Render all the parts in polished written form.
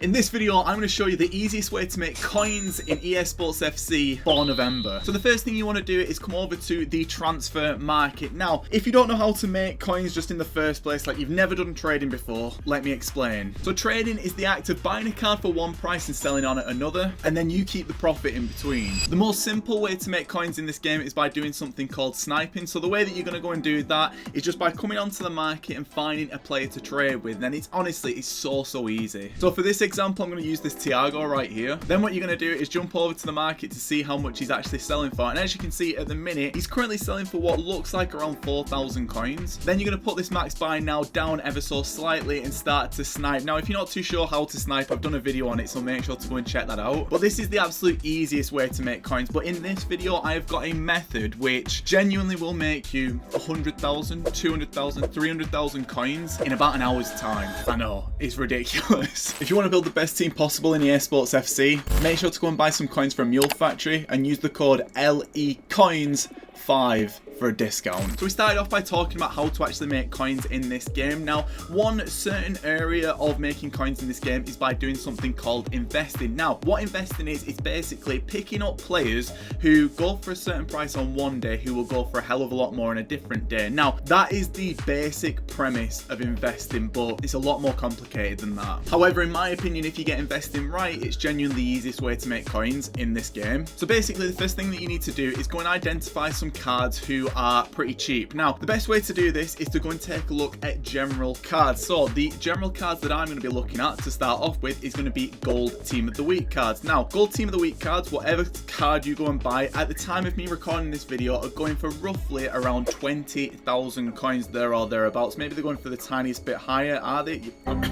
In this video, I'm going to show you the easiest way to make coins in EASPORTSFC for November. So the first thing you want to do is come over to the transfer market. Now, if you don't know how to make coins just in the first place, like you've never done trading before, let me explain. So trading is the act of buying a card for one price and selling on at another, and then you keep the profit in between. The most simple way to make coins in this game is by doing something called sniping. So the way that you're going to go and do that is just by coming onto the market and finding a player to trade with. And it's honestly so easy. So for this example, I'm going to use this Thiago right here. Then what you're going to do is jump over to the market to see how much he's actually selling for. And as you can see at the minute, he's currently selling for what looks like around 4,000 coins. Then you're going to put this max buy now down ever so slightly and start to snipe. Now, if you're not too sure how to snipe, I've done a video on it, so make sure to go and check that out. But this is the absolute easiest way to make coins. But in this video, I have got a method which genuinely will make you 100,000, 200,000, 300,000 coins in about an hour's time. I know, it's ridiculous. If you want to build the best team possible in EASPORTSFC, make sure to go and buy some coins from Mule Factory and use the code LECOINS5 for a discount. So we started off by talking about how to actually make coins in this game. Now, one certain area of making coins in this game is by doing something called investing. Now, what investing is basically picking up players who go for a certain price on one day who will go for a hell of a lot more on a different day. Now, that is the basic premise of investing, but it's a lot more complicated than that. However, in my opinion, if you get investing right, it's genuinely the easiest way to make coins in this game. So basically, the first thing that you need to do is go and identify some cards who are pretty cheap. Now, the best way to do this is to go and take a look at general cards. So the general cards that I'm going to be looking at to start off with is going to be gold team of the week cards. Now, gold team of the week cards, whatever card you go and buy at the time of me recording this video, are going for roughly around 20,000 coins there or thereabouts. Maybe they're going for the tiniest bit higher, are they?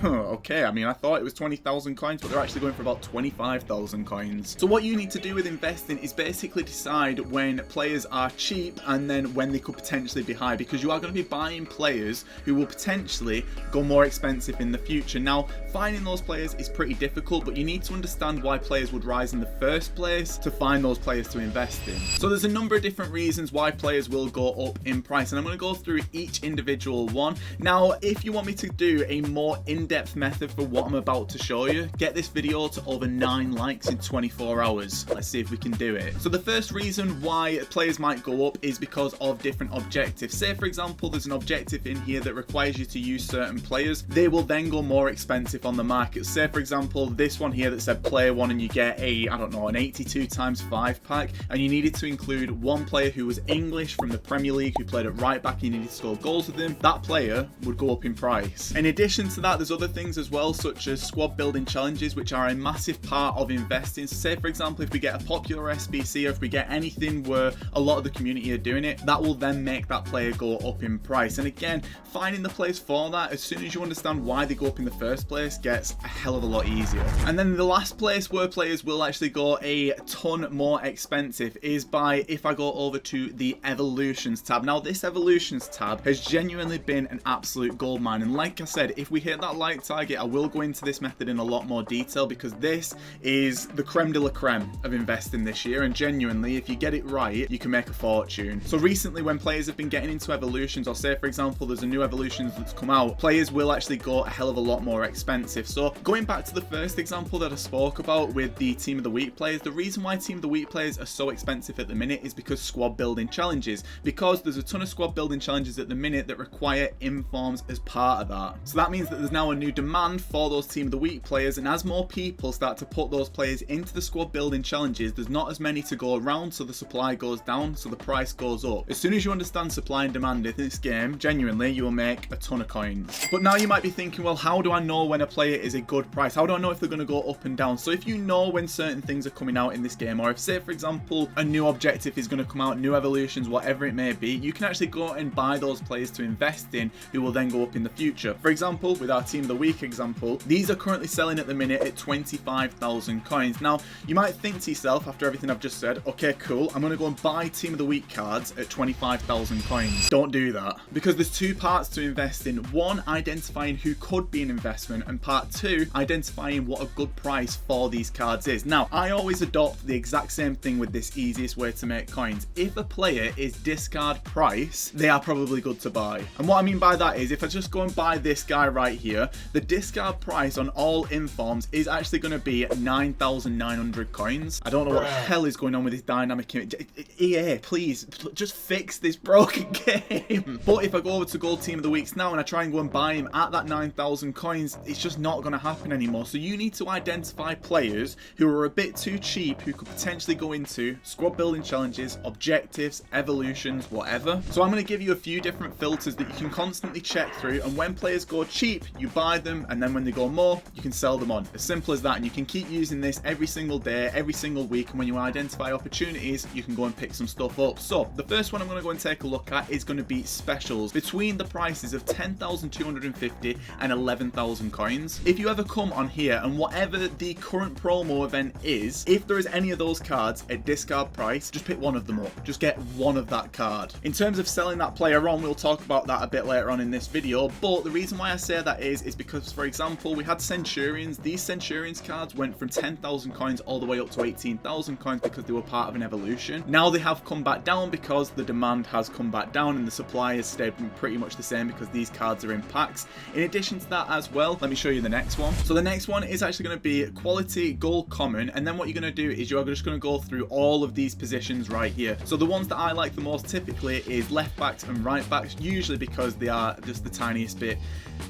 Okay, I mean, I thought it was 20,000 coins, but they're actually going for about 25,000 coins. So what you need to do with investing is basically decide when players are cheap and then when they could potentially be high, because you are going to be buying players who will potentially go more expensive in the future. Now, finding those players is pretty difficult, but you need to understand why players would rise in the first place to find those players to invest in. So there's a number of different reasons why players will go up in price, and I'm going to go through each individual one. Now, if you want me to do a more in-depth method for what I'm about to show you, get this video to over 9 likes in 24 hours. Let's see if we can do it. So the first reason why players might go up is because of different objectives. Say, for example, there's an objective in here that requires you to use certain players. They will then go more expensive on the market. Say, for example, this one here that said player one, and you get a, I don't know, an 82 times 5 pack, and you needed to include one player who was English from the Premier League who played at right back, and you needed to score goals with him. That player would go up in price. In addition to that, there's other things as well, such as squad building challenges, which are a massive part of investing. So say, for example, if we get a popular SBC, or if we get anything where a lot of the community are doing it, that will then make that player go up in price. And again, finding the players for that, as soon as you understand why they go up in the first place, gets a hell of a lot easier. And then the last place where players will actually go a ton more expensive is by, if I go over to the evolutions tab. Now, this evolutions tab has genuinely been an absolute goldmine, and like I said, if we hit that like target, I will go into this method in a lot more detail, because this is the creme de la creme of investing this year, and genuinely, if you get it right, you can make a fortune. So recently, when players have been getting into evolutions, or say, for example, there's a new evolutions that's come out, players will actually go a hell of a lot more expensive. So going back to the first example that I spoke about with the team of the week players, the reason why team of the week players are so expensive at the minute is because squad building challenges, because there's a ton of squad building challenges at the minute that require informs as part of that. So that means that there's now a new demand for those team of the week players, and as more people start to put those players into the squad building challenges, there's not as many to go around, so the supply goes down, so the price goes up. As soon as you understand supply and demand in this game, genuinely, you will make a ton of coins. But now you might be thinking, well, how do I know when a player is a good price? How do I know if they're going to go up and down? So if you know when certain things are coming out in this game, or if, say, for example, a new objective is going to come out, new evolutions, whatever it may be, you can actually go and buy those players to invest in who will then go up in the future. For example, with our team of the week example, these are currently selling at the minute at 25,000 coins. Now, you might think to yourself, after everything I've just said, okay, cool, I'm going to go and buy team of the week cards at at 25,000 coins. Don't do that, because there's two parts to investing. One, identifying who could be an investment, and part two, identifying what a good price for these cards is. Now, I always adopt the exact same thing with this easiest way to make coins. If a player is discard price, they are probably good to buy. And what I mean by that is, if I just go and buy this guy right here, the discard price on all informs is actually going to be 9,900 coins. I don't know what the hell is going on with this dynamic image. EA, please, just fix this broken game. But if I go over to Gold Team of the Weeks now and I try and go and buy him at that 9,000 coins, it's just not going to happen anymore. So you need to identify players who are a bit too cheap, who could potentially go into squad building challenges, objectives, evolutions, whatever. So I'm going to give you a few different filters that you can constantly check through, and when players go cheap, you buy them, and then when they go more, you can sell them on. As simple as that. And you can keep using this every single day, every single week, and when you identify opportunities, you can go and pick some stuff up. So the first one I'm going to go and take a look at is going to be specials between the prices of 10,250 and 11,000 coins. If you ever come on here and whatever the current promo event is, if there is any of those cards at discard price, just pick one of them up. Just get one of that card. In terms of selling that player on, we'll talk about that a bit later on in this video, but the reason why I say that is because, for example, we had Centurions. These Centurions cards went from 10,000 coins all the way up to 18,000 coins because they were part of an evolution. Now they have come back down because the demand has come back down and the supply has stayed pretty much the same because these cards are in packs. In addition to that as well, let me show you the next one. So the next one is actually going to be quality gold common, and then what you're going to do is you're just going to go through all of these positions right here. So the ones that I like the most typically is left backs and right backs, usually because they are just the tiniest bit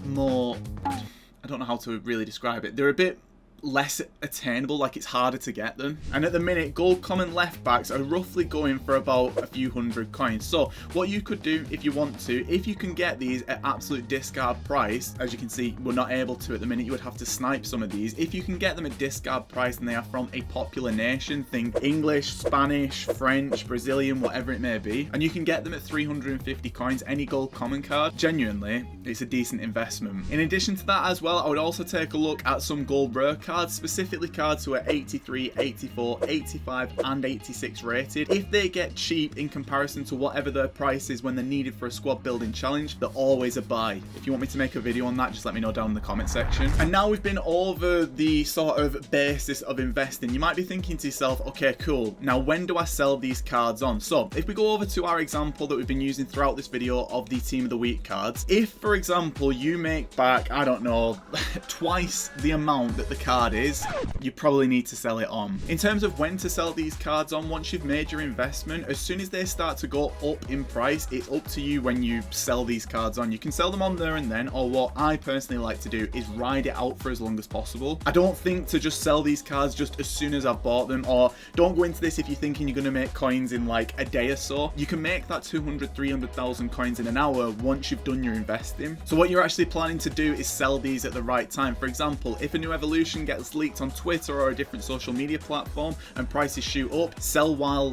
more, I don't know how to really describe it. They're a bit less attainable, like it's harder to get them. And at the minute, gold common left backs are roughly going for about a few hundred coins. So what you could do if you want to, if you can get these at absolute discard price, as you can see we're not able to at the minute, you would have to snipe some of these. If you can get them at discard price and they are from a popular nation, think English, Spanish, French, Brazilian, whatever it may be, and you can get them at 350 coins, any gold common card, genuinely it's a decent investment. In addition to that as well, I would also take a look at some gold rare cards, specifically cards who are 83, 84, 85 and 86 rated. If they get cheap in comparison to whatever their price is when they're needed for a squad building challenge, they're always a buy. If you want me to make a video on that, just let me know down in the comment section. And now we've been over the sort of basis of investing, you might be thinking to yourself, okay, cool, now when do I sell these cards on? So if we go over to our example that we've been using throughout this video of the Team of the Week cards, if for example you make back, I don't know, twice the amount that the card is, you probably need to sell it on. In terms of when to sell these cards on, once you've made your investment, as soon as they start to go up in price, it's up to you when you sell these cards on. You can sell them on there and then, or what I personally like to do is ride it out for as long as possible. I don't think to just sell these cards just as soon as I've bought them, or don't go into this if you're thinking you're going to make coins in like a day or so. You can make that 200, 300,000 coins in an hour once you've done your investing. So what you're actually planning to do is sell these at the right time. For example, if a new evolution gets leaked on Twitter or a different social media platform and prices shoot up, sell while,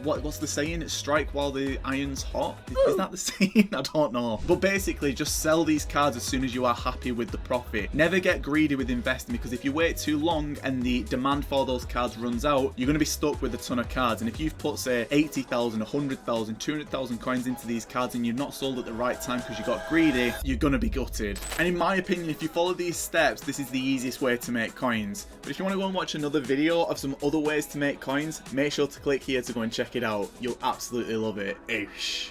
what's the saying? Strike while the iron's hot? Is that the saying? I don't know. But basically, just sell these cards as soon as you are happy with the profit. Never get greedy with investing, because if you wait too long and the demand for those cards runs out, you're going to be stuck with a ton of cards. And if you've put, say, 80,000, 100,000, 200,000 coins into these cards and you're not sold at the right time because you got greedy, you're going to be gutted. And in my opinion, if you follow these steps, this is the easiest way to make coins. But if you want to go and watch another video of some other ways to make coins, make sure to click here to go and check it out. You'll absolutely love it. Oosh.